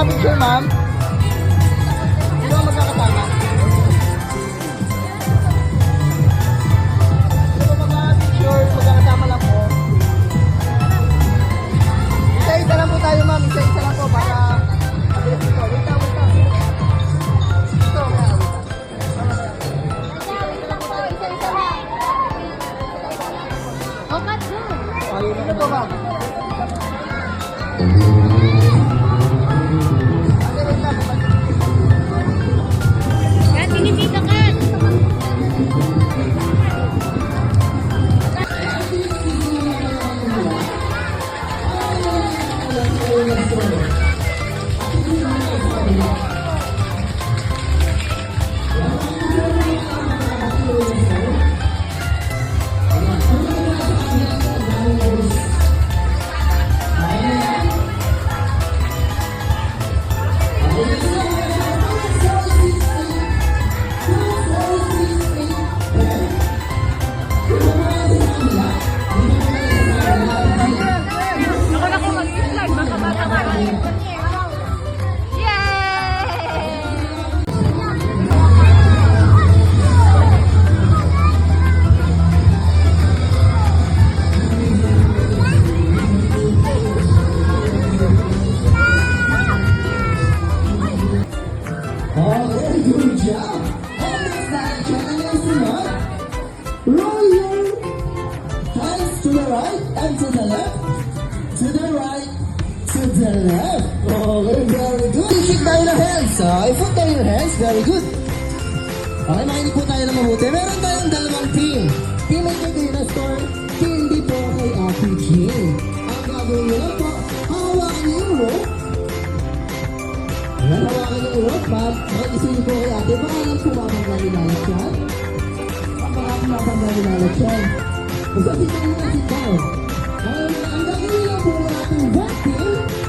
Picture, ma'am. Sino ang magkakasama? Sino magkaka-picture? Magkakasama lang po. Isa-isa lang po tayo, ma'am. Isa-isa lang po para mabilis ito. Wait lang. Ito, ma'am. Isa-isa lang. Ayun na po, ma'am. Good job! And next time, channel is roll your hands to the right and to the left. To the right, to the left. Okay, very good. Shake tayo ng hands. I-put tayo yung hands. Very good. Okay, makinig po tayo ng mabuti. Meron tayong dalawang team. Team ay kay Dana Store. Team D po kay Ate Jean. Ang gagawin nyo lang po, hawakan niyo yung rope. Ayan, hawakan niyo yung rope. Mag-isip niyo po kay Ate. Baka lang pumapang nilalat yan. Baka pumapang nilalat yan. Basta sit down na sit down. Ang gagawin lang po natin one team.